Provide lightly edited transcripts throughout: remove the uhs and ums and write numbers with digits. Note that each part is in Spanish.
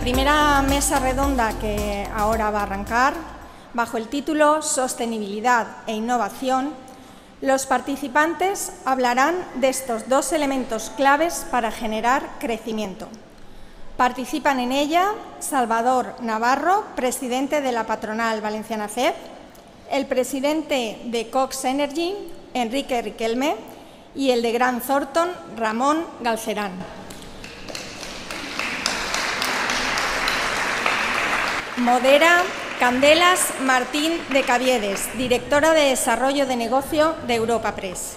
primera mesa redonda que ahora va a arrancar, bajo el título Sostenibilidad e Innovación, los participantes hablarán de estos dos elementos claves para generar crecimiento. Participan en ella Salvador Navarro, presidente de la patronal valenciana CEP, el presidente de Cox Energy, Enrique Riquelme, y el de Grant Thornton, Ramón Galcerán. Modera Candelas Martín de Caviedes, directora de Desarrollo de Negocio de Europa Press.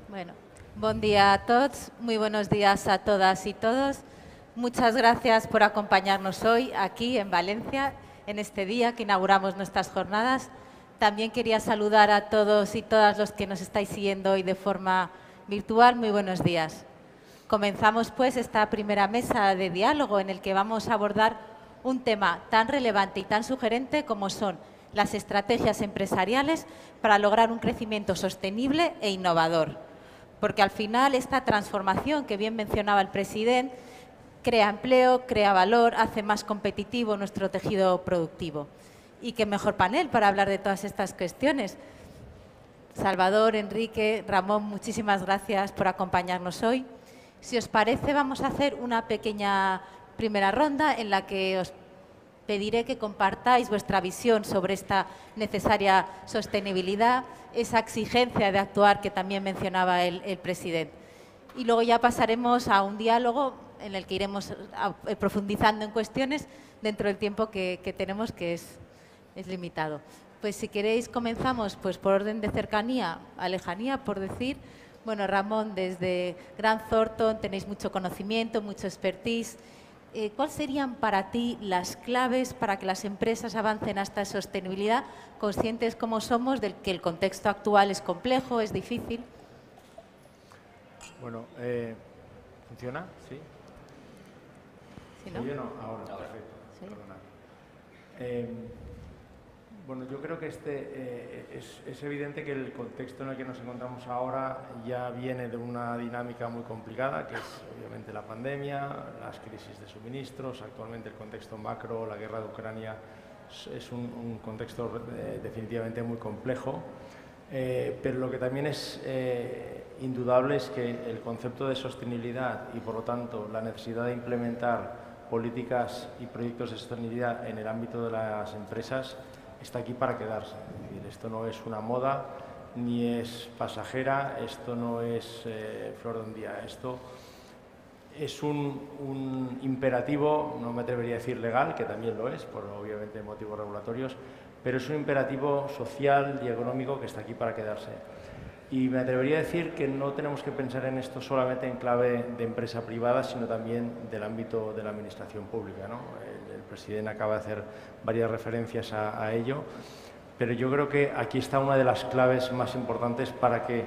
Bueno, bon día a todos, muy buenos días a todas y todos. Muchas gracias por acompañarnos hoy aquí en Valencia, en este día que inauguramos nuestras jornadas. También quería saludar a todos y todas los que nos estáis siguiendo hoy de forma virtual. Muy buenos días. Comenzamos pues esta primera mesa de diálogo en el que vamos a abordar un tema tan relevante y tan sugerente como son las estrategias empresariales para lograr un crecimiento sostenible e innovador. Porque al final esta transformación que bien mencionaba el presidente crea empleo, crea valor, hace más competitivo nuestro tejido productivo. Y qué mejor panel para hablar de todas estas cuestiones. Salvador, Enrique, Ramón, muchísimas gracias por acompañarnos hoy. Si os parece, vamos a hacer una pequeña primera ronda en la que os pediré que compartáis vuestra visión sobre esta necesaria sostenibilidad, esa exigencia de actuar que también mencionaba el presidente. Y luego ya pasaremos a un diálogo en el que iremos profundizando en cuestiones dentro del tiempo que tenemos, que es limitado. Pues si queréis comenzamos pues por orden de cercanía a lejanía, por decir. Bueno, Ramón, desde Grant Thornton tenéis mucho conocimiento, mucho expertise. ¿Cuáles serían para ti las claves para que las empresas avancen a esta sostenibilidad, conscientes como somos de que el contexto actual es complejo, es difícil? Bueno, ¿funciona? ¿Sí? ¿Sí, no? No, ahora, perfecto. ¿Sí? Bueno, yo creo que es evidente que el contexto en el que nos encontramos ahora ya viene de una dinámica muy complicada, que es obviamente la pandemia, las crisis de suministros, actualmente el contexto macro, la guerra de Ucrania, es un contexto definitivamente muy complejo, pero lo que también es indudable es que el concepto de sostenibilidad y, por lo tanto, la necesidad de implementar políticas y proyectos de sostenibilidad en el ámbito de las empresas está aquí para quedarse. Es decir, esto no es una moda, ni es pasajera, esto no es flor de un día. Esto es un imperativo, no me atrevería a decir legal, que también lo es, por obviamente motivos regulatorios, pero es un imperativo social y económico que está aquí para quedarse. Y me atrevería a decir que no tenemos que pensar en esto solamente en clave de empresa privada, sino también del ámbito de la administración pública, ¿no? El presidente acaba de hacer varias referencias a ello, pero yo creo que aquí está una de las claves más importantes para que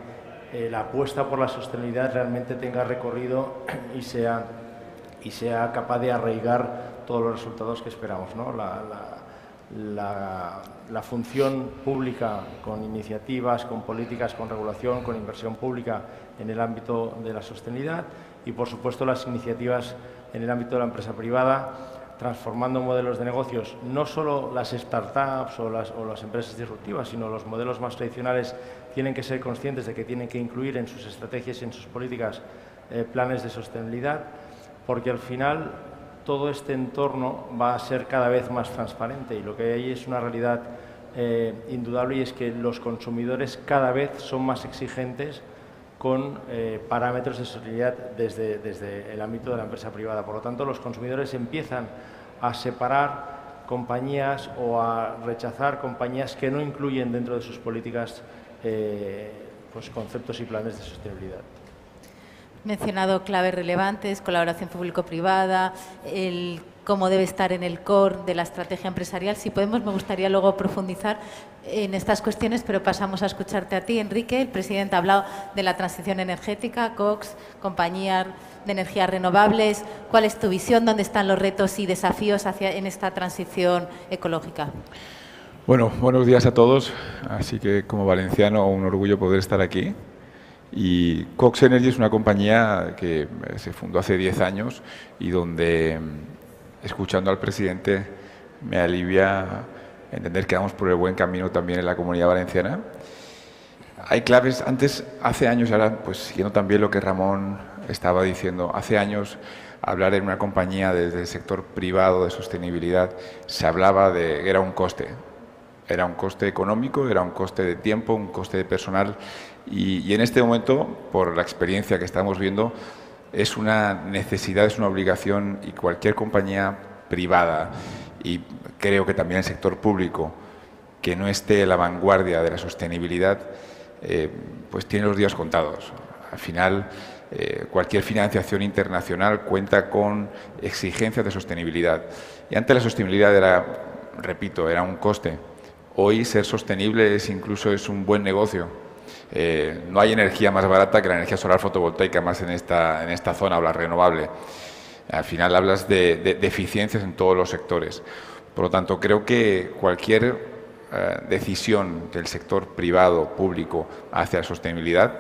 la apuesta por la sostenibilidad realmente tenga recorrido y sea capaz de arraigar todos los resultados que esperamos, ¿no? La función pública con iniciativas, con políticas, con regulación, con inversión pública en el ámbito de la sostenibilidad y, por supuesto, las iniciativas en el ámbito de la empresa privada, transformando modelos de negocios, no solo las startups o las empresas disruptivas, sino los modelos más tradicionales tienen que ser conscientes de que tienen que incluir en sus estrategias y en sus políticas planes de sostenibilidad, porque al final todo este entorno va a ser cada vez más transparente y lo que hay es una realidad indudable, y es que los consumidores cada vez son más exigentes con parámetros de sostenibilidad desde el ámbito de la empresa privada. Por lo tanto, los consumidores empiezan a separar compañías o a rechazar compañías que no incluyen dentro de sus políticas pues conceptos y planes de sostenibilidad. Mencionado claves relevantes, colaboración público-privada, cómo debe estar en el core de la estrategia empresarial. Si podemos, me gustaría luego profundizar en estas cuestiones, pero pasamos a escucharte a ti, Enrique. El presidente ha hablado de la transición energética, Cox, compañía de energías renovables. ¿Cuál es tu visión? ¿Dónde están los retos y desafíos en esta transición ecológica? Bueno, buenos días a todos. Así que, como valenciano, un orgullo poder estar aquí. Y Cox Energy es una compañía que se fundó hace 10 años y donde, escuchando al presidente, me alivia entender que vamos por el buen camino también en la Comunidad Valenciana. Hay claves, hace años, ahora pues siguiendo también lo que Ramón estaba diciendo, hace años hablar en una compañía desde el sector privado de sostenibilidad se hablaba de que era un coste económico, era un coste de tiempo, un coste de personal y en este momento, por la experiencia que estamos viendo, es una necesidad, es una obligación y cualquier compañía privada y creo que también el sector público que no esté a la vanguardia de la sostenibilidad pues tiene los días contados. Al final, cualquier financiación internacional cuenta con exigencias de sostenibilidad. Y antes la sostenibilidad era, repito, era un coste. Hoy ser sostenible incluso es un buen negocio. No hay energía más barata que la energía solar fotovoltaica, más en esta zona, hablas renovable. Al final hablas de eficiencias en todos los sectores. Por lo tanto, creo que cualquier decisión del sector privado, público, hacia la sostenibilidad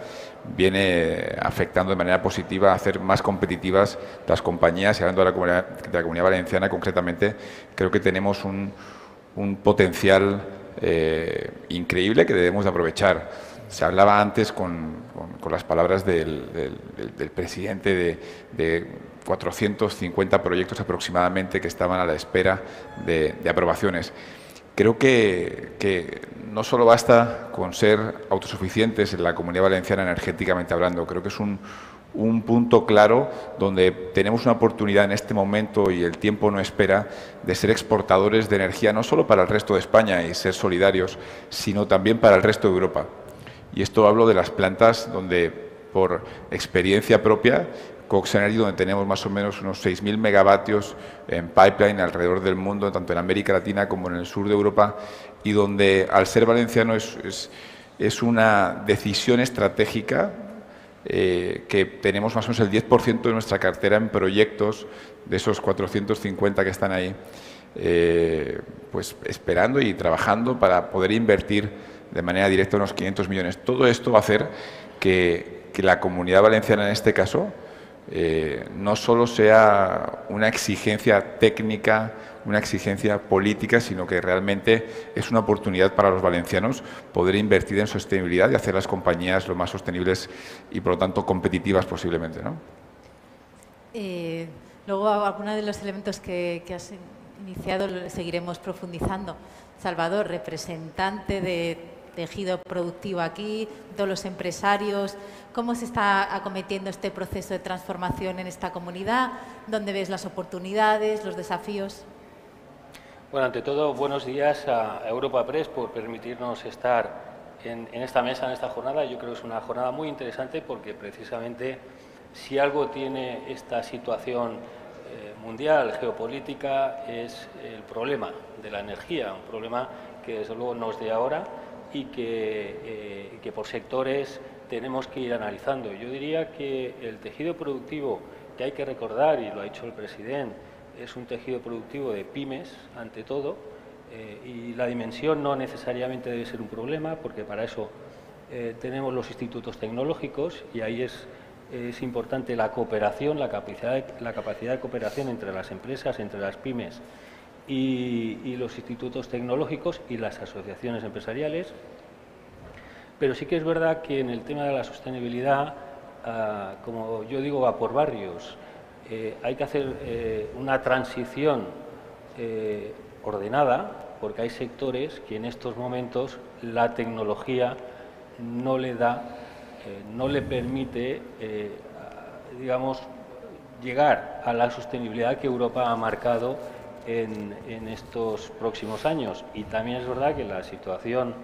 viene afectando de manera positiva a hacer más competitivas las compañías. Y hablando de la Comunidad Valenciana, concretamente, creo que tenemos un potencial increíble que debemos de aprovechar. Se hablaba antes con las palabras del presidente de 450 proyectos aproximadamente que estaban a la espera de aprobaciones. Creo que no solo basta con ser autosuficientes en la Comunidad Valenciana energéticamente hablando, creo que es un punto claro donde tenemos una oportunidad en este momento y el tiempo no espera de ser exportadores de energía no solo para el resto de España y ser solidarios, sino también para el resto de Europa. Y esto hablo de las plantas donde, por experiencia propia, Cox Energy, donde tenemos más o menos unos 6.000 megavatios en pipeline alrededor del mundo, tanto en América Latina como en el sur de Europa, y donde, al ser valenciano, es una decisión estratégica que tenemos más o menos el 10% de nuestra cartera en proyectos de esos 450 que están ahí, pues esperando y trabajando para poder invertir de manera directa unos 500 millones. Todo esto va a hacer que la Comunidad Valenciana, en este caso, no solo sea una exigencia técnica, una exigencia política, sino que realmente es una oportunidad para los valencianos poder invertir en sostenibilidad y hacer las compañías lo más sostenibles y, por lo tanto, competitivas posiblemente, ¿no? Luego, algunos de los elementos que has iniciado seguiremos profundizando. Salvador, representante de tejido productivo aquí, todos los empresarios, ¿cómo se está acometiendo este proceso de transformación en esta comunidad? ¿Dónde ves las oportunidades, los desafíos? Bueno, ante todo, buenos días a Europa Press por permitirnos estar en esta mesa, en esta jornada. Yo creo que es una jornada muy interesante porque precisamente si algo tiene esta situación mundial, geopolítica, es el problema de la energía, un problema que desde luego no es de ahora y que por sectores tenemos que ir analizando. Yo diría que el tejido productivo que hay que recordar, y lo ha dicho el presidente, es un tejido productivo de pymes, ante todo, y la dimensión no necesariamente debe ser un problema, porque para eso tenemos los institutos tecnológicos y ahí es importante la cooperación, la capacidad de cooperación entre las empresas, entre las pymes y los institutos tecnológicos y las asociaciones empresariales. Pero sí que es verdad que en el tema de la sostenibilidad, como yo digo, va por barrios. Hay que hacer una transición ordenada, porque hay sectores que en estos momentos la tecnología no le da, no le permite, digamos, llegar a la sostenibilidad que Europa ha marcado en estos próximos años. Y también es verdad que la situación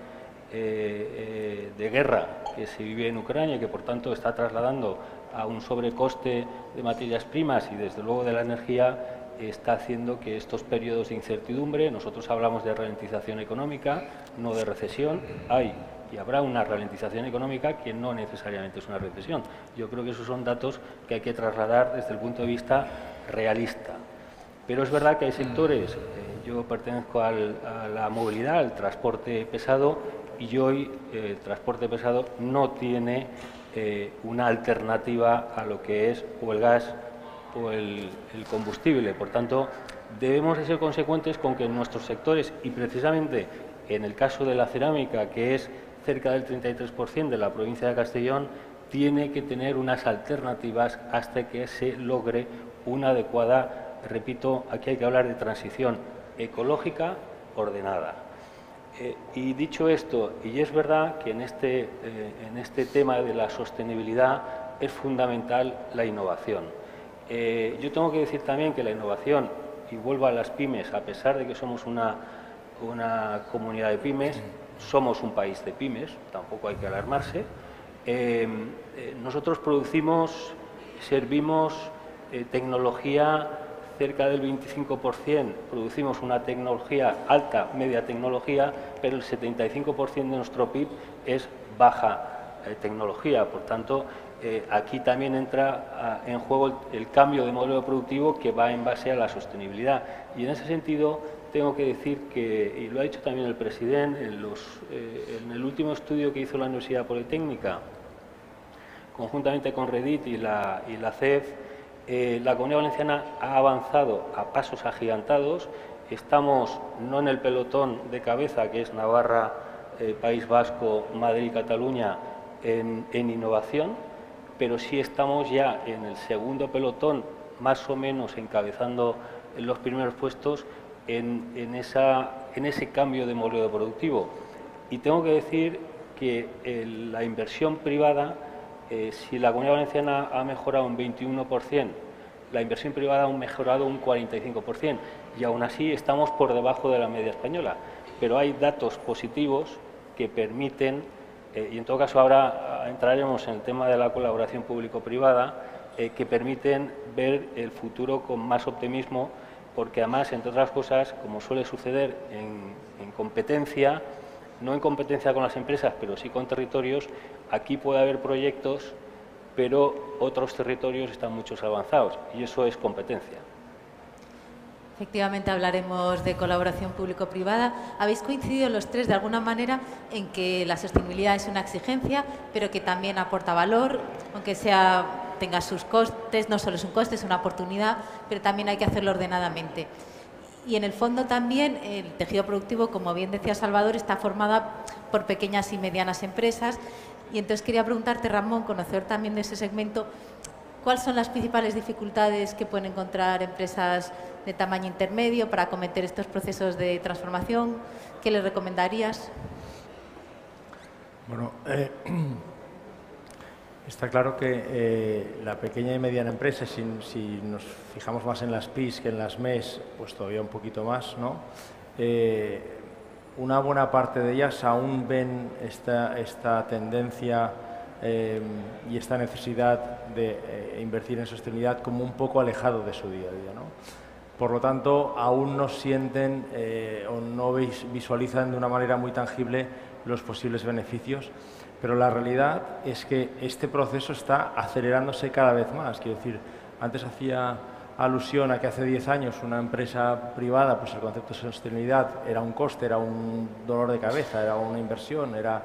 de guerra que se vive en Ucrania y que por tanto está trasladando a un sobrecoste de materias primas y desde luego de la energía, está haciendo que estos periodos de incertidumbre, nosotros hablamos de ralentización económica, no de recesión, hay y habrá una ralentización económica que no necesariamente es una recesión. Yo creo que esos son datos que hay que trasladar desde el punto de vista realista. Pero es verdad que hay sectores, yo pertenezco a la movilidad, al transporte pesado, y hoy el transporte pesado no tiene una alternativa a lo que es o el gas o el combustible. Por tanto, debemos de ser consecuentes con que en nuestros sectores, y precisamente en el caso de la cerámica, que es cerca del 33% de la provincia de Castellón, tiene que tener unas alternativas hasta que se logre una adecuada, repito, aquí hay que hablar de transición ecológica ordenada. Y dicho esto, y es verdad que en este tema de la sostenibilidad es fundamental la innovación. Yo tengo que decir también que la innovación, y vuelvo a las pymes, a pesar de que somos una comunidad de pymes, somos un país de pymes, tampoco hay que alarmarse. Nosotros servimos tecnología cerca del 25%, producimos una tecnología alta, media tecnología, pero el 75% de nuestro PIB es baja tecnología. Por tanto, aquí también entra en juego el cambio de modelo productivo que va en base a la sostenibilidad. Y en ese sentido tengo que decir que, y lo ha dicho también el presidente, en el último estudio que hizo la Universidad Politécnica, conjuntamente con Reddit y la CEF, la Comunidad Valenciana ha avanzado a pasos agigantados. Estamos no en el pelotón de cabeza, que es Navarra, País Vasco, Madrid y Cataluña, en innovación, pero sí estamos ya en el segundo pelotón, más o menos encabezando los primeros puestos en ese cambio de modelo productivo. Y tengo que decir que la inversión privada, si la Comunidad Valenciana ha mejorado un 21%, la inversión privada ha mejorado un 45%, y aún así estamos por debajo de la media española. Pero hay datos positivos que permiten, y en todo caso ahora entraremos en el tema de la colaboración público-privada, que permiten ver el futuro con más optimismo, porque además, entre otras cosas, como suele suceder en competencia, no en competencia con las empresas, pero sí con territorios, aquí puede haber proyectos, pero otros territorios están mucho avanzados, y eso es competencia. Efectivamente, hablaremos de colaboración público-privada. Habéis coincidido los tres, de alguna manera, en que la sostenibilidad es una exigencia, pero que también aporta valor, aunque tenga sus costes, no solo es un coste, es una oportunidad, pero también hay que hacerlo ordenadamente. Y en el fondo también el tejido productivo, como bien decía Salvador, está formada por pequeñas y medianas empresas. Y entonces quería preguntarte, Ramón, conocedor también de ese segmento, ¿cuáles son las principales dificultades que pueden encontrar empresas de tamaño intermedio para acometer estos procesos de transformación? ¿Qué les recomendarías? Bueno, está claro que la pequeña y mediana empresa, si nos fijamos más en las PIS que en las MES, pues todavía un poquito más, ¿no? Una buena parte de ellas aún ven esta tendencia y esta necesidad de invertir en sostenibilidad como un poco alejado de su día a día, ¿no? Por lo tanto, aún no sienten o no visualizan de una manera muy tangible los posibles beneficios, pero la realidad es que este proceso está acelerándose cada vez más. Quiero decir, antes hacía alusión a que hace 10 años una empresa privada, pues el concepto de sostenibilidad era un coste, era un dolor de cabeza, era una inversión, era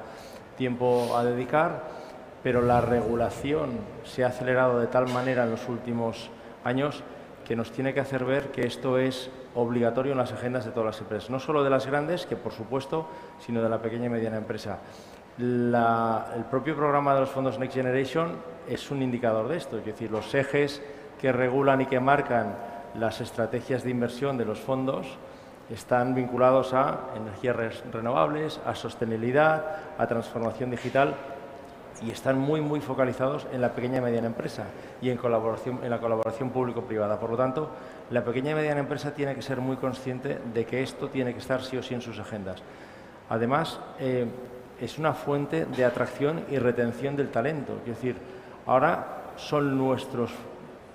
tiempo a dedicar, pero la regulación se ha acelerado de tal manera en los últimos años que nos tiene que hacer ver que esto es obligatorio en las agendas de todas las empresas, no solo de las grandes, que por supuesto, sino de la pequeña y mediana empresa. El propio programa de los fondos Next Generation es un indicador de esto, es decir, los ejes que regulan y que marcan las estrategias de inversión de los fondos están vinculados a energías renovables, a sostenibilidad, a transformación digital, y están muy focalizados en la pequeña y mediana empresa y en la colaboración público-privada. Por lo tanto, la pequeña y mediana empresa tiene que ser muy consciente de que esto tiene que estar sí o sí en sus agendas. Además, es una fuente de atracción y retención del talento. Es decir, ahora son nuestros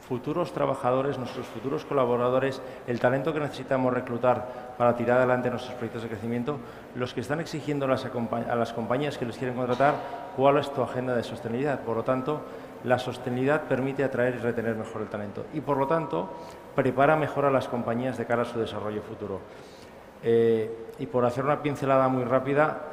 futuros trabajadores, nuestros futuros colaboradores, el talento que necesitamos reclutar para tirar adelante nuestros proyectos de crecimiento, los que están exigiendo a las compañías que les quieren contratar cuál es tu agenda de sostenibilidad. Por lo tanto, la sostenibilidad permite atraer y retener mejor el talento y, por lo tanto, prepara mejor a las compañías de cara a su desarrollo futuro. Y por hacer una pincelada muy rápida,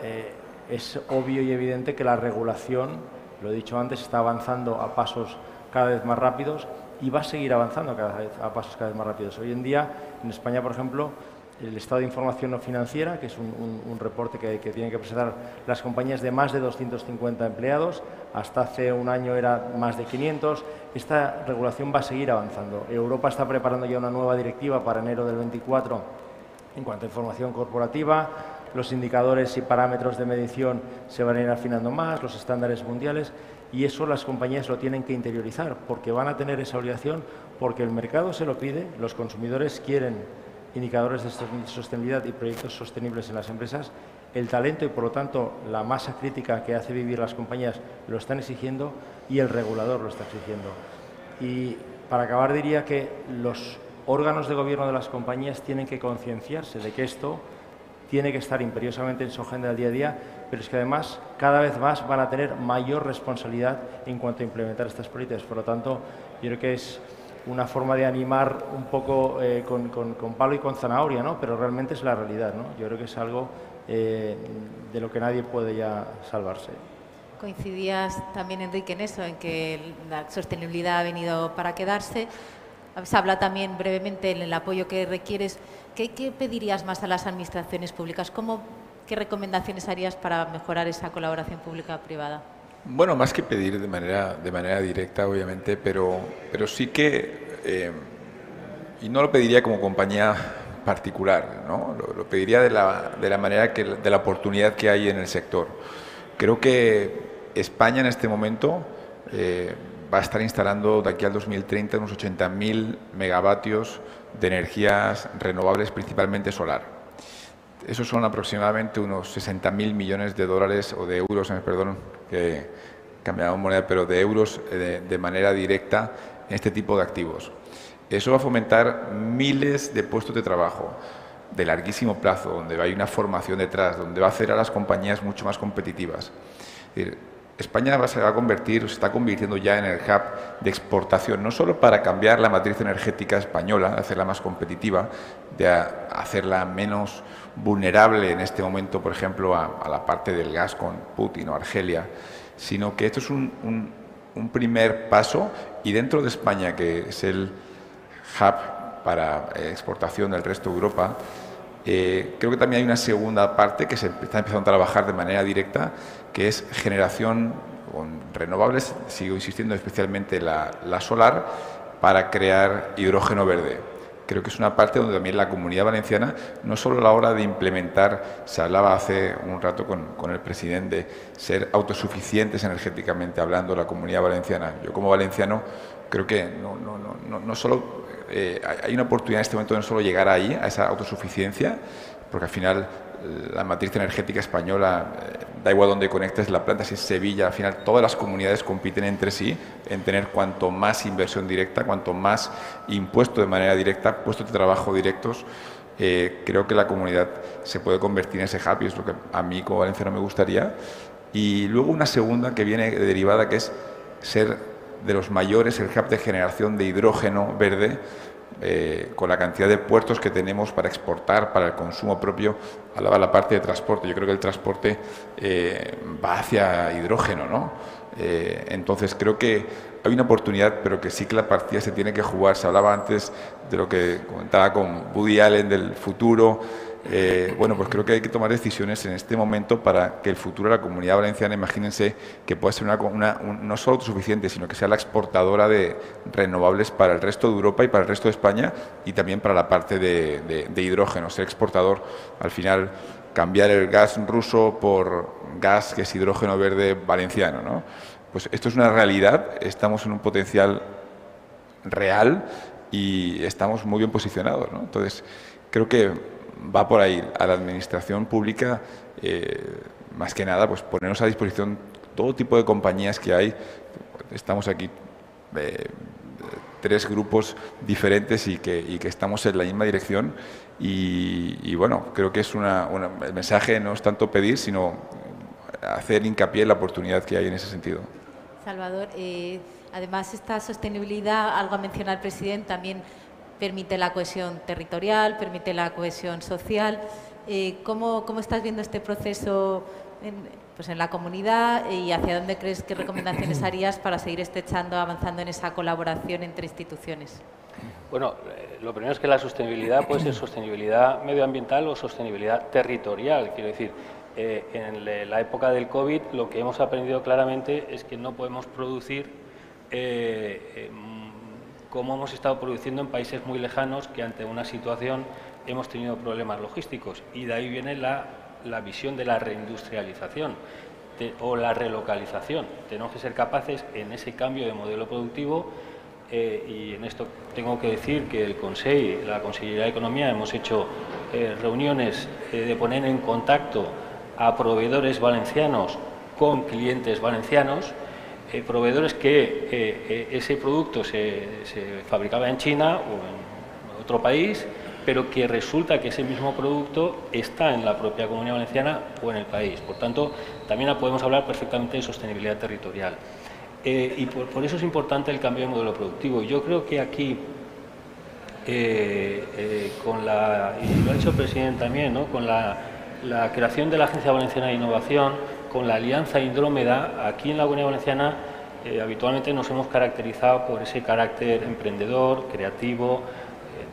es obvio y evidente que la regulación Lo he dicho antes, está avanzando a pasos cada vez más rápidos y va a seguir avanzando a pasos cada vez más rápidos. Hoy en día, en España, por ejemplo, el estado de información no financiera, que es un reporte que tienen que presentar las compañías de más de 250 empleados, hasta hace un año era más de 500. Esta regulación va a seguir avanzando. Europa está preparando ya una nueva directiva para enero del 24 en cuanto a información corporativa. Los indicadores y parámetros de medición se van a ir afinando más, los estándares mundiales, y eso las compañías lo tienen que interiorizar, porque van a tener esa obligación, porque el mercado se lo pide, los consumidores quieren indicadores de sostenibilidad y proyectos sostenibles en las empresas, el talento y, por lo tanto, la masa crítica que hace vivir las compañías lo están exigiendo y el regulador lo está exigiendo. Y para acabar diría que los órganos de gobierno de las compañías tienen que concienciarse de que esto tiene que estar imperiosamente en su agenda del día a día, pero es que además cada vez más van a tener mayor responsabilidad en cuanto a implementar estas políticas. Por lo tanto, yo creo que es una forma de animar un poco con palo y con zanahoria, ¿no? Pero realmente es la realidad, ¿no? Yo creo que es algo de lo que nadie puede ya salvarse. Coincidías también, Enrique, en eso, en que la sostenibilidad ha venido para quedarse. Se habla también brevemente en el apoyo que requieres. ¿Qué pedirías más a las administraciones públicas? ¿Qué recomendaciones harías para mejorar esa colaboración pública-privada? Bueno, más que pedir de manera directa, obviamente, pero sí que, y no lo pediría como compañía particular, ¿no? Lo pediría de la manera de la oportunidad que hay en el sector. Creo que España en este momento va a estar instalando de aquí al 2030 unos 80.000 megavatios de energías renovables, principalmente solar. Esos son aproximadamente unos 60.000 millones de dólares o de euros, perdón, que cambiamos moneda, pero de euros de manera directa en este tipo de activos. Eso va a fomentar miles de puestos de trabajo de larguísimo plazo, donde hay una formación detrás, donde va a hacer a las compañías mucho más competitivas. Es decir, España se va a convertir, se está convirtiendo ya en el hub de exportación, no solo para cambiar la matriz energética española, hacerla más competitiva, de hacerla menos vulnerable en este momento, por ejemplo, a la parte del gas con Putin o Argelia, sino que esto es un primer paso, y dentro de España, que es el hub para exportación del resto de Europa, creo que también hay una segunda parte que se está empezando a trabajar de manera directa, que es generación con renovables, sigo insistiendo especialmente la solar, para crear hidrógeno verde. Creo que es una parte donde también la Comunidad Valenciana, no solo a la hora de implementar, se hablaba hace un rato con el presidente, ser autosuficientes energéticamente hablando, la Comunidad Valenciana. Yo como valenciano creo que no solo hay una oportunidad en este momento de no solo llegar ahí, a esa autosuficiencia, porque al final la matriz energética española, da igual donde conectes la planta, si es Sevilla, al final todas las comunidades compiten entre sí en tener cuanto más inversión directa, cuanto más impuesto de manera directa, puestos de trabajo directos. Creo que la comunidad se puede convertir en ese hub, y es lo que a mí como valenciano me gustaría. Y luego una segunda que viene derivada, que es ser de los mayores, el hub de generación de hidrógeno verde, con la cantidad de puertos que tenemos para exportar, para el consumo propio. Hablaba la parte de transporte, yo creo que el transporte va hacia hidrógeno, ¿no? Entonces creo que hay una oportunidad, pero que sí que la partida se tiene que jugar. Se hablaba antes de lo que comentaba con Woody Allen del futuro. Bueno, pues creo que hay que tomar decisiones en este momento para que el futuro de la Comunidad Valenciana, imagínense, que pueda ser no solo autosuficiente, sino que sea la exportadora de renovables para el resto de Europa y para el resto de España, y también para la parte de hidrógeno, ser exportador, al final cambiar el gas ruso por gas que es hidrógeno verde valenciano, ¿no? Pues esto es una realidad, estamos en un potencial real y estamos muy bien posicionados, ¿no? Entonces, creo que va por ahí. A la administración pública, más que nada, pues ponernos a disposición todo tipo de compañías que hay. Estamos aquí 3 grupos diferentes y que estamos en la misma dirección, y bueno, creo que es el mensaje no es tanto pedir, sino hacer hincapié en la oportunidad que hay en ese sentido. Salvador, además esta sostenibilidad, algo ha mencionado el presidente, también permite la cohesión territorial, permite la cohesión social. ¿Cómo estás viendo este proceso pues en la comunidad y hacia dónde crees, qué recomendaciones harías para seguir avanzando en esa colaboración entre instituciones? Bueno, lo primero es que la sostenibilidad puede ser sostenibilidad medioambiental o sostenibilidad territorial. Quiero decir, en la época del COVID lo que hemos aprendido claramente es que no podemos producir como hemos estado produciendo en países muy lejanos que ante una situación hemos tenido problemas logísticos. Y de ahí viene la visión de la reindustrialización o la relocalización. Tenemos que ser capaces en ese cambio de modelo productivo y en esto tengo que decir que el Consejo, la Consellería de Economía, hemos hecho reuniones de poner en contacto a proveedores valencianos con clientes valencianos, proveedores que ese producto se fabricaba en China o en otro país, pero que resulta que ese mismo producto está en la propia Comunidad Valenciana o en el país. Por tanto, también podemos hablar perfectamente de sostenibilidad territorial. Y por eso es importante el cambio de modelo productivo. Yo creo que aquí, con y lo ha dicho el presidente también, ¿no?, con la creación de la Agencia Valenciana de Innovación, con la Alianza Indrómeda, aquí en la Comunidad Valenciana habitualmente nos hemos caracterizado por ese carácter emprendedor, creativo,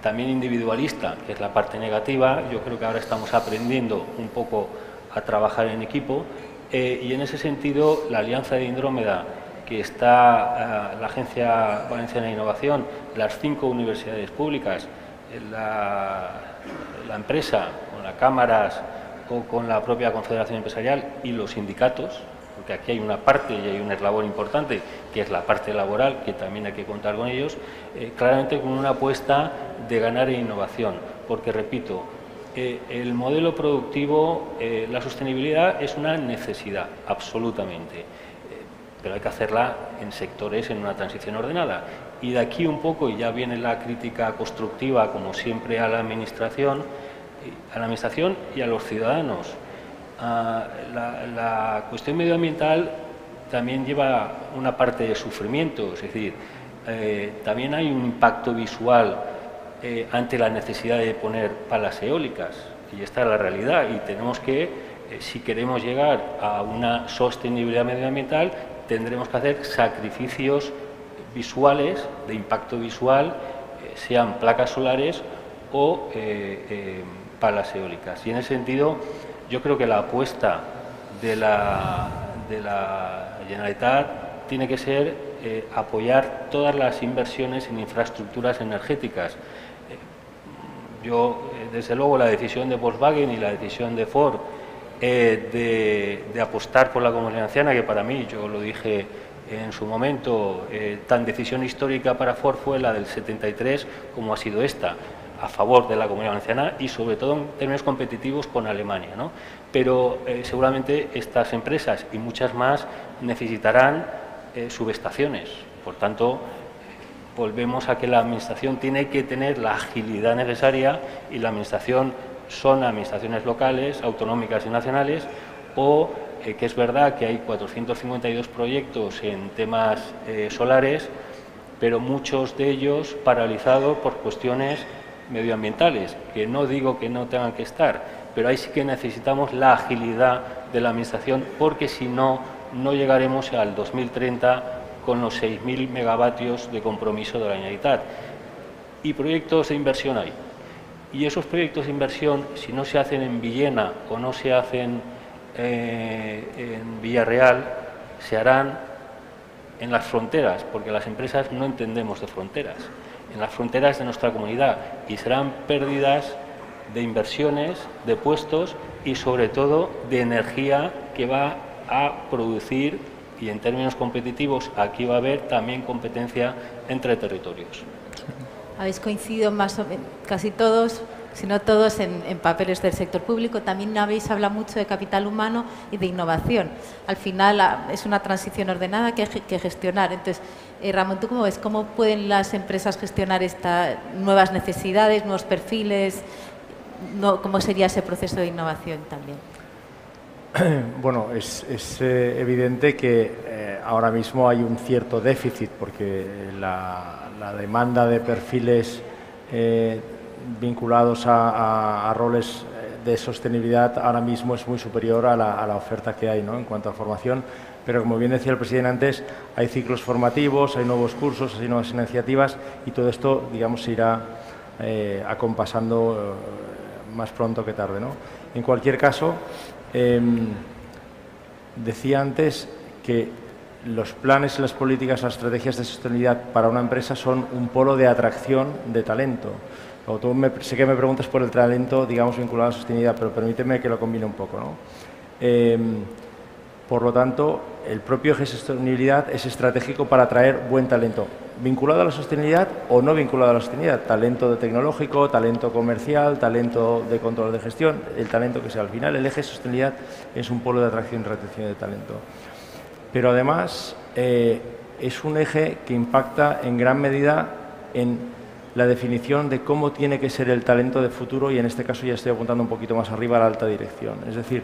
también individualista, que es la parte negativa. Yo creo que ahora estamos aprendiendo un poco a trabajar en equipo y en ese sentido la Alianza de Indrómeda, que está la Agencia Valenciana de Innovación, las 5 universidades públicas, la empresa, con las cámaras o con la propia Confederación Empresarial y los sindicatos, porque aquí hay una parte y hay un eslabón importante, que es la parte laboral, que también hay que contar con ellos, claramente con una apuesta de ganar en innovación, porque, repito, el modelo productivo, la sostenibilidad es una necesidad, absolutamente, pero hay que hacerla en sectores, en una transición ordenada. Y de aquí un poco, y ya viene la crítica constructiva, como siempre, a la Administración y a los ciudadanos. La cuestión medioambiental también lleva una parte de sufrimiento, es decir, también hay un impacto visual ante la necesidad de poner palas eólicas, y esta es la realidad, y tenemos que, si queremos llegar a una sostenibilidad medioambiental, tendremos que hacer sacrificios visuales, de impacto visual, sean placas solares o palas eólicas. Y en ese sentido, yo creo que la apuesta de la Generalitat tiene que ser apoyar todas las inversiones en infraestructuras energéticas. Yo, desde luego, la decisión de Volkswagen y la decisión de Ford de apostar por la Comunidad Valenciana, que para mí, yo lo dije en su momento, tan decisión histórica para Ford fue la del 73 como ha sido esta, a favor de la Comunidad Valenciana y sobre todo en términos competitivos con Alemania, ¿no? Pero seguramente estas empresas y muchas más necesitarán subestaciones. Por tanto, volvemos a que la Administración tiene que tener la agilidad necesaria, y la Administración son administraciones locales, autonómicas y nacionales, o que es verdad que hay 452 proyectos en temas solares, pero muchos de ellos paralizados por cuestiones medioambientales, que no digo que no tengan que estar, pero ahí sí que necesitamos la agilidad de la Administración, porque si no, no llegaremos al 2030 con los 6.000 megavatios de compromiso de la Generalitat. Y proyectos de inversión hay. Y esos proyectos de inversión, si no se hacen en Villena o no se hacen en Villarreal, se harán en las fronteras, porque las empresas no entendemos de fronteras, en las fronteras de nuestra comunidad, y serán pérdidas de inversiones, de puestos y sobre todo de energía que va a producir, y en términos competitivos aquí va a haber también competencia entre territorios. Habéis coincidido más o menos casi todos, si no todos, en papeles del sector público. También habéis hablado mucho de capital humano y de innovación. Al final es una transición ordenada que hay que gestionar. Entonces, Ramón, ¿tú cómo ves? ¿Cómo pueden las empresas gestionar estas nuevas necesidades, nuevos perfiles? ¿Cómo sería ese proceso de innovación también? Bueno, es evidente que ahora mismo hay un cierto déficit, porque la demanda de perfiles vinculados a roles de sostenibilidad ahora mismo es muy superior a la oferta que hay, ¿no?, en cuanto a formación. Pero, como bien decía el presidente antes, hay ciclos formativos, hay nuevos cursos, hay nuevas iniciativas y todo esto, digamos, se irá acompasando más pronto que tarde, ¿no? En cualquier caso, decía antes que los planes y las políticas, las estrategias de sostenibilidad para una empresa son un polo de atracción de talento. Sé que me preguntas por el talento, digamos, vinculado a la sostenibilidad, pero permíteme que lo combine un poco, ¿no? Por lo tanto, el propio eje de sostenibilidad es estratégico para atraer buen talento, vinculado a la sostenibilidad o no vinculado a la sostenibilidad, talento tecnológico, talento comercial, talento de control de gestión, el talento que sea. Al final, el eje de sostenibilidad es un polo de atracción y retención de talento. Pero además es un eje que impacta en gran medida en la definición de cómo tiene que ser el talento de futuro, y en este caso ya estoy apuntando un poquito más arriba a la alta dirección. Es decir,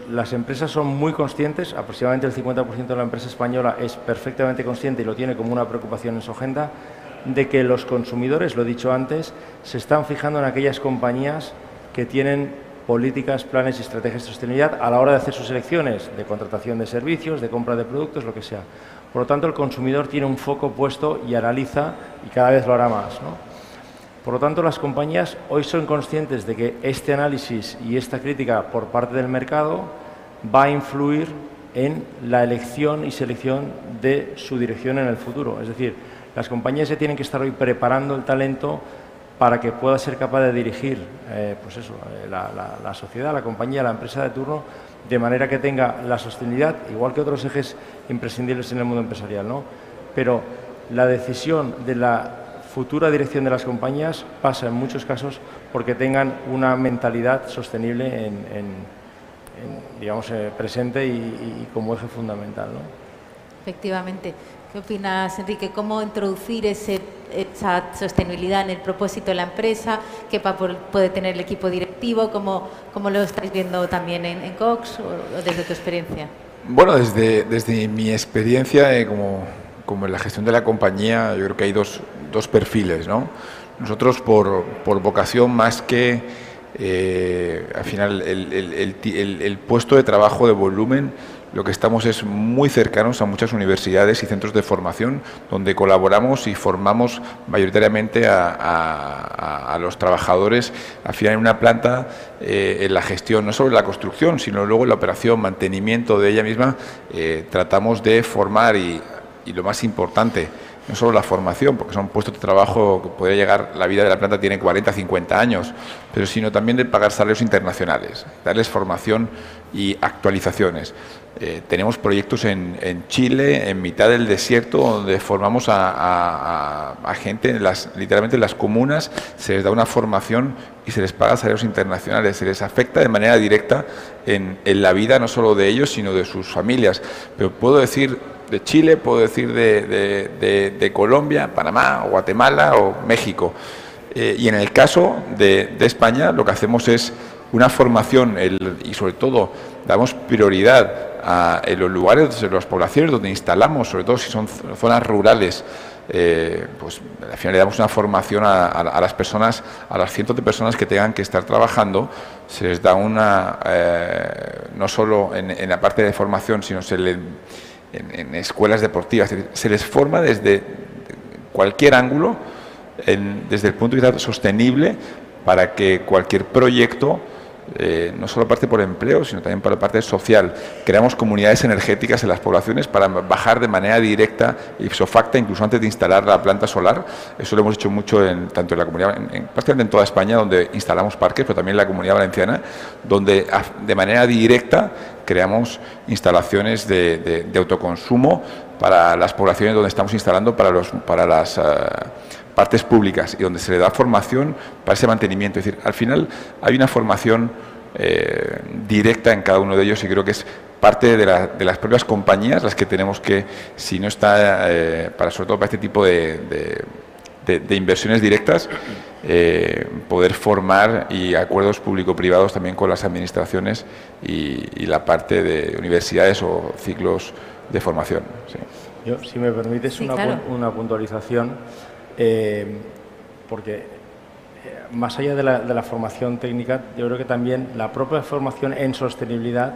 las empresas son muy conscientes, aproximadamente el 50% de la empresa española es perfectamente consciente y lo tiene como una preocupación en su agenda, de que los consumidores, lo he dicho antes, se están fijando en aquellas compañías que tienen políticas, planes y estrategias de sostenibilidad a la hora de hacer sus elecciones de contratación de servicios, de compra de productos, lo que sea. Por lo tanto, el consumidor tiene un foco puesto y analiza, y cada vez lo hará más, ¿no? Por lo tanto, las compañías hoy son conscientes de que este análisis y esta crítica por parte del mercado va a influir en la elección y selección de su dirección en el futuro. Es decir, las compañías ya tienen que estar hoy preparando el talento para que pueda ser capaz de dirigir pues eso, la sociedad, la compañía, la empresa de turno, de manera que tenga la sostenibilidad, igual que otros ejes imprescindibles en el mundo empresarial, ¿no? Pero la decisión de la futura dirección de las compañías pasa en muchos casos porque tengan una mentalidad sostenible digamos, presente y como eje fundamental, ¿no? Efectivamente. ¿Qué opinas, Enrique? ¿Cómo introducir esa sostenibilidad en el propósito de la empresa? ¿Qué papel puede tener el equipo directivo? ¿Cómo lo estáis viendo también en Cox o desde tu experiencia? Bueno, desde mi experiencia como en la gestión de la compañía, yo creo que hay dos perfiles, ¿no? Nosotros por vocación, más que al final el puesto de trabajo de volumen, lo que estamos es muy cercanos a muchas universidades y centros de formación donde colaboramos y formamos mayoritariamente a los trabajadores. Al final, en una planta, en la gestión, no solo en la construcción, sino luego en la operación, mantenimiento de ella misma, tratamos de formar y lo más importante, no solo la formación, porque son puestos de trabajo que podría llegar, la vida de la planta tiene 40, 50 años, pero sino también de pagar salarios internacionales, darles formación y actualizaciones. Tenemos proyectos en Chile, en mitad del desierto, donde formamos a gente, literalmente en las comunas, se les da una formación y se les paga salarios internacionales, se les afecta de manera directa en la vida no solo de ellos, sino de sus familias. Pero puedo decir de Chile, puedo decir de Colombia, Panamá, Guatemala o México. Y en el caso de España, lo que hacemos es una formación y sobre todo damos prioridad en los lugares, en las poblaciones donde instalamos, sobre todo si son zonas rurales, pues al final le damos una formación a las personas, a las cientos de personas que tengan que estar trabajando, se les da una, no solo en la parte de formación, sino en escuelas deportivas, se les forma desde cualquier ángulo, desde el punto de vista sostenible, para que cualquier proyecto, no solo parte por empleo, sino también por la parte social. Creamos comunidades energéticas en las poblaciones para bajar de manera directa, ipso facto, incluso antes de instalar la planta solar. Eso lo hemos hecho mucho tanto en la comunidad, prácticamente en toda España, donde instalamos parques, pero también en la Comunidad Valenciana, donde de manera directa creamos instalaciones de autoconsumo para las poblaciones donde estamos instalando para las partes públicas y donde se le da formación para ese mantenimiento. Es decir, al final hay una formación directa en cada uno de ellos y creo que es parte de las propias compañías las que tenemos que, si no está, sobre todo para este tipo de inversiones directas, poder formar y acuerdos público-privados también con las administraciones y la parte de universidades o ciclos de formación. Sí. Yo, si me permites, sí, una puntualización, porque más allá de la formación técnica, yo creo que también la propia formación en sostenibilidad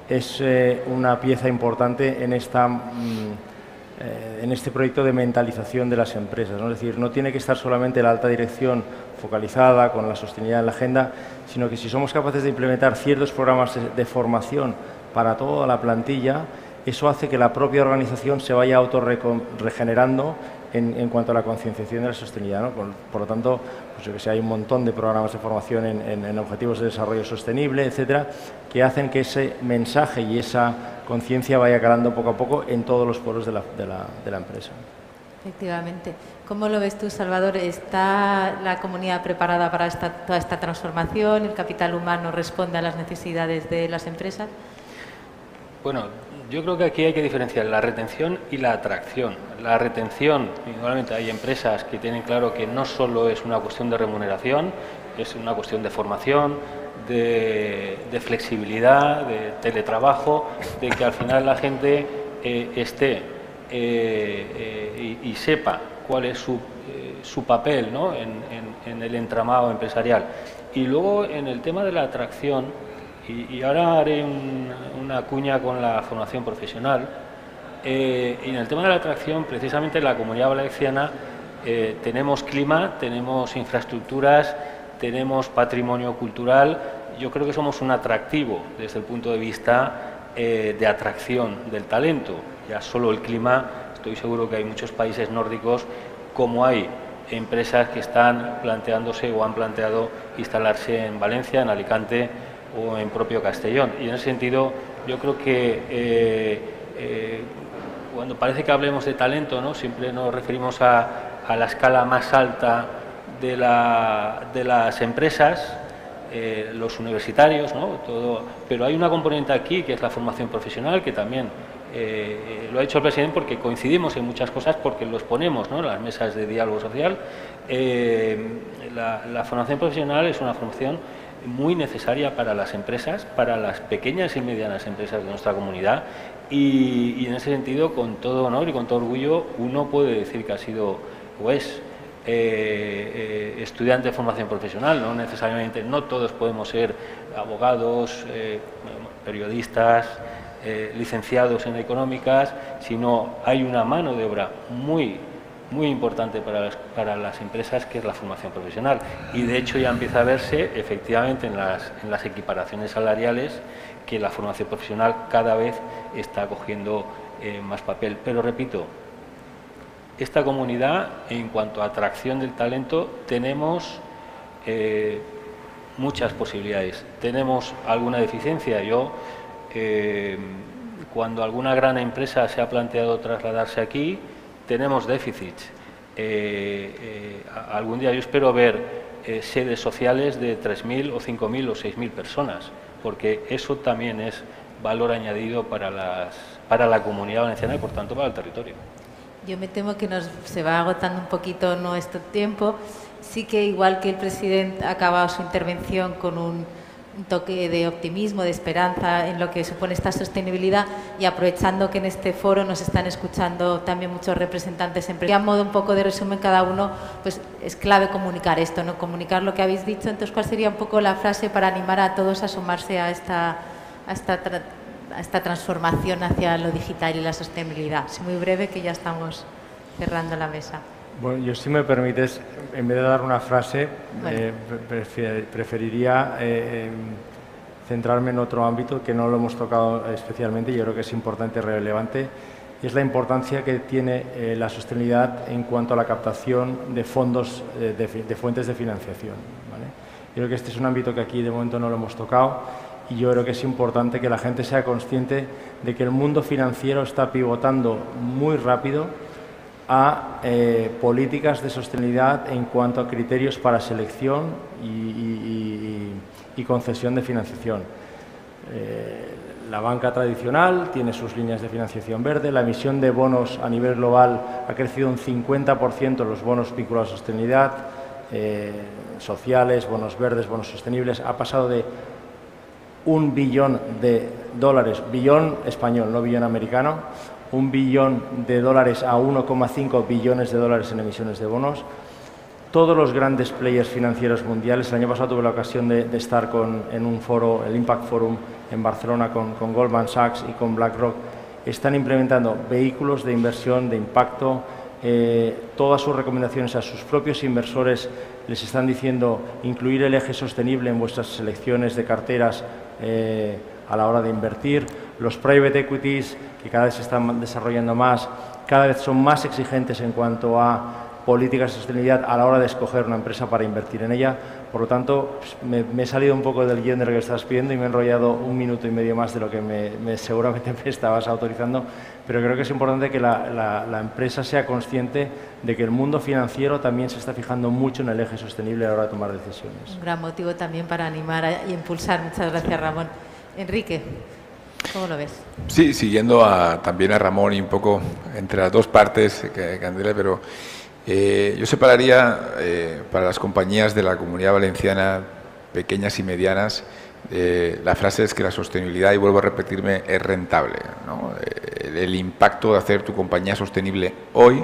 es una pieza importante en este proyecto de mentalización de las empresas, ¿no? Es decir, no tiene que estar solamente la alta dirección focalizada con la sostenibilidad en la agenda, sino que si somos capaces de implementar ciertos programas de formación para toda la plantilla, eso hace que la propia organización se vaya autorregenerando en cuanto a la concienciación de la sostenibilidad, ¿no? Por lo tanto, pues yo que sé, hay un montón de programas de formación en objetivos de desarrollo sostenible, etcétera, que hacen que ese mensaje y esa conciencia vaya calando poco a poco en todos los poros de la empresa. Efectivamente. ¿Cómo lo ves tú, Salvador? ¿Está la comunidad preparada para toda esta transformación? ¿El capital humano responde a las necesidades de las empresas? Bueno, yo creo que aquí hay que diferenciar la retención y la atracción. La retención, igualmente hay empresas que tienen claro que no solo es una cuestión de remuneración, es una cuestión de formación, de flexibilidad, de teletrabajo, de que al final la gente esté y sepa cuál es su papel, ¿no? en el entramado empresarial. Y luego en el tema de la atracción, y ahora haré una cuña con la formación profesional, y en el tema de la atracción, precisamente en la Comunidad Valenciana tenemos clima, tenemos infraestructuras, tenemos patrimonio cultural. Yo creo que somos un atractivo desde el punto de vista de atracción del talento. Ya solo el clima, estoy seguro que hay muchos países nórdicos, como hay empresas que están planteándose o han planteado instalarse en Valencia, en Alicante o en propio Castellón. Y en ese sentido, yo creo que cuando parece que hablemos de talento, ¿no? Siempre nos referimos a la escala más alta de las empresas, los universitarios, ¿no? Todo, pero hay una componente aquí que es la formación profesional, que también lo ha dicho el presidente porque coincidimos en muchas cosas, porque los ponemos, ¿no?, en las mesas de diálogo social. La formación profesional es una formación muy necesaria para las empresas, para las pequeñas y medianas empresas de nuestra comunidad, y en ese sentido, con todo honor y con todo orgullo, uno puede decir que ha sido o es estudiante de formación profesional. No necesariamente, no todos podemos ser abogados, periodistas, licenciados en económicas, sino hay una mano de obra muy importante para las empresas, que es la formación profesional, y de hecho ya empieza a verse efectivamente en las equiparaciones salariales que la formación profesional cada vez está cogiendo más papel. Pero repito, esta comunidad, en cuanto a atracción del talento, tenemos muchas posibilidades. Tenemos alguna deficiencia. Cuando alguna gran empresa se ha planteado trasladarse aquí, tenemos déficits. Algún día yo espero ver sedes sociales de 3.000 o 5.000 o 6.000 personas, porque eso también es valor añadido para la comunidad valenciana y por tanto para el territorio. Yo me temo que se va agotando un poquito nuestro tiempo. Sí que, igual que el presidente ha acabado su intervención con un toque de optimismo, de esperanza en lo que supone esta sostenibilidad, y aprovechando que en este foro nos están escuchando también muchos representantes empresariales, a modo un poco de resumen cada uno, pues es clave comunicar esto, ¿no? Comunicar lo que habéis dicho. Entonces, ¿cuál sería un poco la frase para animar a todos a sumarse a esta transformación hacia lo digital y la sostenibilidad? Es muy breve, que ya estamos cerrando la mesa. Bueno, yo, si me permites, en vez de dar una frase, bueno, preferiría centrarme en otro ámbito que no lo hemos tocado especialmente, y yo creo que es importante y relevante, y es la importancia que tiene la sostenibilidad en cuanto a la captación de fondos, de fuentes de financiación, ¿vale? Yo creo que este es un ámbito que aquí de momento no lo hemos tocado, y yo creo que es importante que la gente sea consciente de que el mundo financiero está pivotando muy rápido a políticas de sostenibilidad en cuanto a criterios para selección y concesión de financiación. La banca tradicional tiene sus líneas de financiación verde. La emisión de bonos a nivel global ha crecido un 50%, los bonos vinculados a sostenibilidad, sociales, bonos verdes, bonos sostenibles. Ha pasado de $1 billón, billón español, no billón americano, $1 billón a $1,5 billones en emisiones de bonos. todos los grandes players financieros mundiales. El año pasado tuve la ocasión de estar en un foro, el Impact Forum en Barcelona, con Goldman Sachs y con BlackRock. Están implementando vehículos de inversión de impacto. Todas sus recomendaciones a sus propios inversores les están diciendo incluir el eje sostenible en vuestras selecciones de carteras a la hora de invertir. Los private equities, que cada vez se están desarrollando más, cada vez son más exigentes en cuanto a políticas de sostenibilidad a la hora de escoger una empresa para invertir en ella. Por lo tanto, me he salido un poco del guión de lo que estás pidiendo y me he enrollado 1 minuto y medio más de lo que seguramente me estabas autorizando, pero creo que es importante que la empresa sea consciente de que el mundo financiero también se está fijando mucho en el eje sostenible a la hora de tomar decisiones. Un gran motivo también para animar y impulsar. Muchas gracias, Ramón. Enrique, ¿cómo lo ves? Sí, siguiendo también a Ramón y un poco entre las dos partes, Candela, pero yo separaría para las compañías de la Comunidad Valenciana, pequeñas y medianas, la frase es que la sostenibilidad, y vuelvo a repetirme, es rentable, ¿no? El impacto de hacer tu compañía sostenible hoy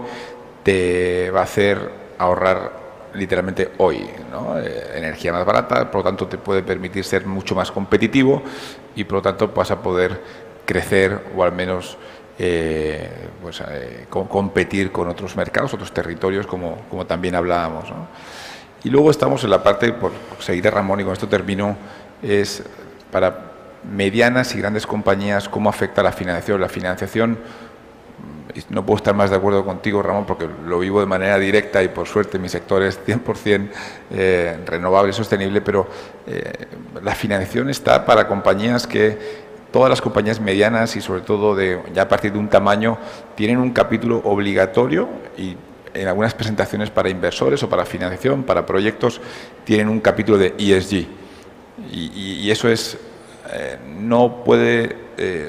te va a hacer ahorrar literalmente hoy, ¿no? Energía más barata, por lo tanto te puede permitir ser mucho más competitivo y por lo tanto vas a poder crecer o al menos competir con otros mercados, otros territorios, como también hablábamos, ¿no? Y luego estamos en la parte, por seguir a Ramón y con esto termino, es para medianas y grandes compañías cómo afecta la financiación. La financiación, no puedo estar más de acuerdo contigo, Ramón, porque lo vivo de manera directa y por suerte mi sector es 100% renovable y sostenible, pero la financiación está para compañías que todas las compañías medianas y sobre todo ya a partir de un tamaño tienen un capítulo obligatorio y en algunas presentaciones para inversores o para financiación, para proyectos, tienen un capítulo de ESG y eso es, no puede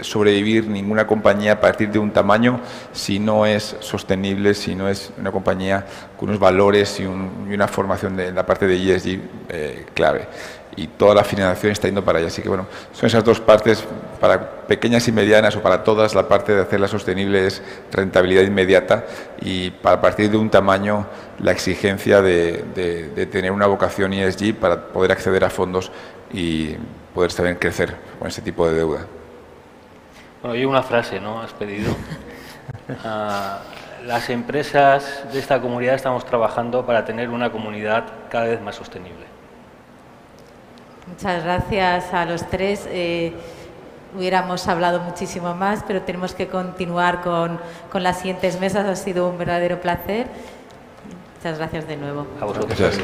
sobrevivir ninguna compañía a partir de un tamaño si no es sostenible, si no es una compañía con unos valores y una formación de la parte de ESG clave. Y toda la financiación está yendo para allá. Así que, bueno, son esas dos partes, para pequeñas y medianas o para todas, la parte de hacerla sostenible es rentabilidad inmediata y para partir de un tamaño la exigencia de tener una vocación ESG para poder acceder a fondos y poder también crecer con ese tipo de deuda. Bueno, y una frase, ¿no? Has pedido. Las empresas de esta comunidad estamos trabajando para tener una comunidad cada vez más sostenible. Muchas gracias a los tres. Hubiéramos hablado muchísimo más, pero tenemos que continuar con las siguientes mesas. Ha sido un verdadero placer. Muchas gracias de nuevo. A vosotros. Gracias.